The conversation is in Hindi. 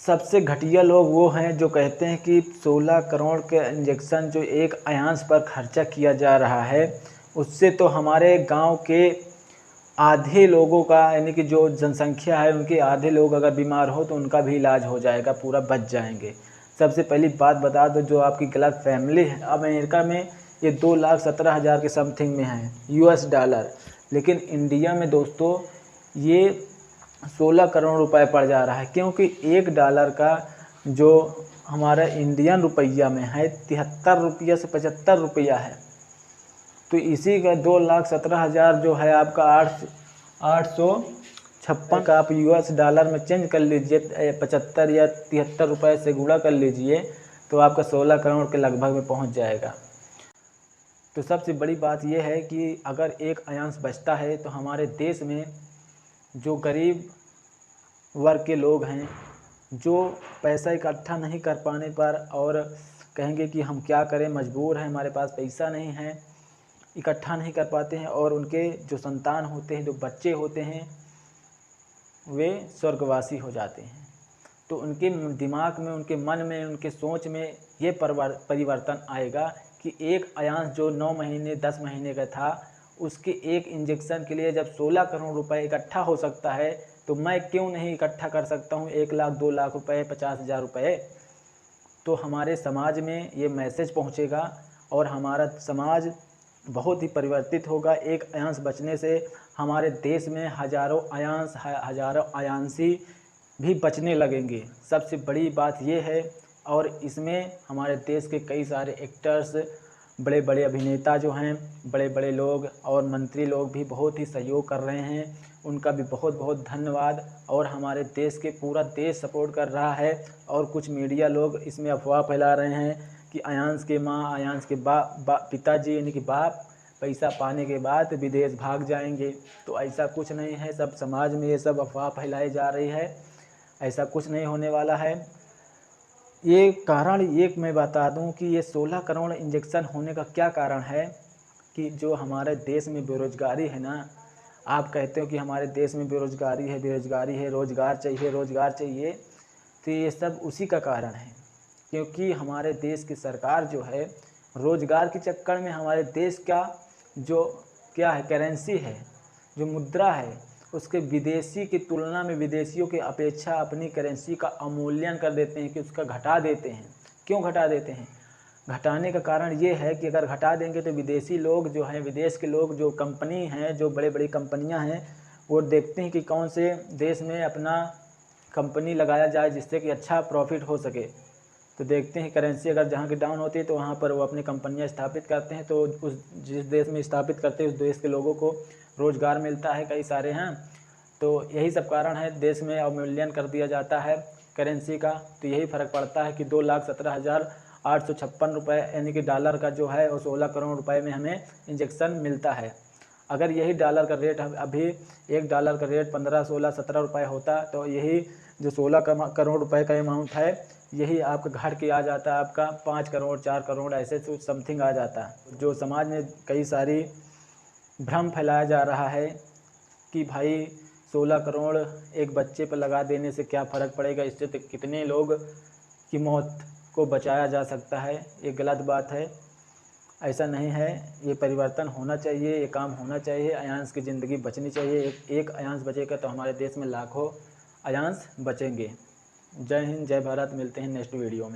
सबसे घटिया लोग वो हैं जो कहते हैं कि 16 करोड़ के इंजेक्शन जो एक अयांश पर खर्चा किया जा रहा है, उससे तो हमारे गांव के आधे लोगों का, यानी कि जो जनसंख्या है उनके आधे लोग अगर बीमार हो तो उनका भी इलाज हो जाएगा, पूरा बच जाएंगे। सबसे पहली बात बता दो, जो आपकी गलत फैमिली है। अब अमेरिका में ये 2,17,000 के समथिंग में है US डॉलर, लेकिन इंडिया में दोस्तों ये 16 करोड़ रुपए पड़ जा रहा है, क्योंकि $1 का जो हमारा इंडियन रुपया में है 73 रुपया से 75 रुपया है। तो इसी का 2,17,000 जो है आपका 856 का आप US डॉलर में चेंज कर लीजिए, 75 या 73 रुपये से गुणा कर लीजिए, तो आपका 16 करोड़ के लगभग में पहुंच जाएगा। तो सबसे बड़ी बात यह है कि अगर एक अयांश बचता है तो हमारे देश में जो गरीब वर्ग के लोग हैं, जो पैसा इकट्ठा नहीं कर पाने पर और कहेंगे कि हम क्या करें, मजबूर हैं, हमारे पास पैसा नहीं है, इकट्ठा नहीं कर पाते हैं, और उनके जो संतान होते हैं, जो बच्चे होते हैं, वे स्वर्गवासी हो जाते हैं। तो उनके दिमाग में, उनके मन में, उनके सोच में ये परिवर्तन आएगा कि एक अयांश जो 9 महीने 10 महीने का था, उसके एक इंजेक्शन के लिए जब 16 करोड़ रुपए इकट्ठा हो सकता है, तो मैं क्यों नहीं इकट्ठा कर सकता हूँ 1 लाख 2 लाख रुपए, 50,000 रुपये। तो हमारे समाज में ये मैसेज पहुँचेगा और हमारा समाज बहुत ही परिवर्तित होगा। एक अयांश बचने से हमारे देश में हज़ारों अयांशी भी बचने लगेंगे। सबसे बड़ी बात ये है, और इसमें हमारे देश के कई सारे एक्टर्स, बड़े बड़े अभिनेता जो हैं, बड़े बड़े लोग और मंत्री लोग भी बहुत ही सहयोग कर रहे हैं, उनका भी बहुत बहुत धन्यवाद। और हमारे देश के पूरा देश सपोर्ट कर रहा है। और कुछ मीडिया लोग इसमें अफवाह फैला रहे हैं कि अयांश के माँ, अयांश के पिताजी यानी कि बाप पैसा पाने के बाद विदेश भाग जाएंगे। तो ऐसा कुछ नहीं है, सब समाज में ये सब अफवाह फैलाई जा रही है, ऐसा कुछ नहीं होने वाला है। ये कारण एक मैं बता दूं कि ये 16 करोड़ इंजेक्शन होने का क्या कारण है, कि जो हमारे देश में बेरोजगारी है ना, आप कहते हो कि हमारे देश में बेरोजगारी है, रोज़गार चाहिए, तो ये सब उसी का कारण है। क्योंकि हमारे देश की सरकार जो है, रोज़गार के चक्कर में हमारे देश का जो क्या है, करेंसी है, जो मुद्रा है, उसके विदेशी की तुलना में, विदेशियों की अपेक्षा अपनी करेंसी का अवमूल्यन कर देते हैं, कि उसका घटा देते हैं। क्यों घटा देते हैं? घटाने का कारण ये है कि अगर घटा देंगे तो विदेशी लोग जो हैं, विदेश के लोग, जो कंपनी हैं, जो बड़े बड़ी कंपनियां हैं, वो देखते हैं कि कौन से देश में अपना कंपनी लगाया जाए जिससे कि अच्छा प्रॉफिट हो सके। तो देखते हैं करेंसी अगर जहाँ की डाउन होती है तो वहाँ पर वो अपनी कंपनियाँ स्थापित करते हैं। तो उस जिस देश में स्थापित करते हैं उस देश के लोगों को रोज़गार मिलता है, कई सारे हैं। तो यही सब कारण है, देश में अवमूल्यन कर दिया जाता है करेंसी का। तो यही फ़र्क पड़ता है कि 2,17,856 रुपये यानी कि डॉलर का जो है वो 16 करोड़ रुपए में हमें इंजेक्शन मिलता है। अगर यही डॉलर का रेट अभी $1 का रेट 15, 16, 17 रुपये होता, तो यही जो 16 करोड़ रुपए का अमाउंट है, यही आपके घर के आ जाता, आपका 5 करोड़ 4 करोड़ ऐसे समथिंग आ जाता। जो समाज में कई सारी भ्रम फैलाया जा रहा है कि भाई 16 करोड़ एक बच्चे पर लगा देने से क्या फ़र्क पड़ेगा, इससे तो कितने लोग की मौत को बचाया जा सकता है, ये गलत बात है। ऐसा नहीं है, ये परिवर्तन होना चाहिए, ये काम होना चाहिए, अयांश की ज़िंदगी बचनी चाहिए। एक अयांश बचेगा तो हमारे देश में लाखों अयांश बचेंगे। जय हिंद, जय भारत। मिलते हैं नेक्स्ट वीडियो में।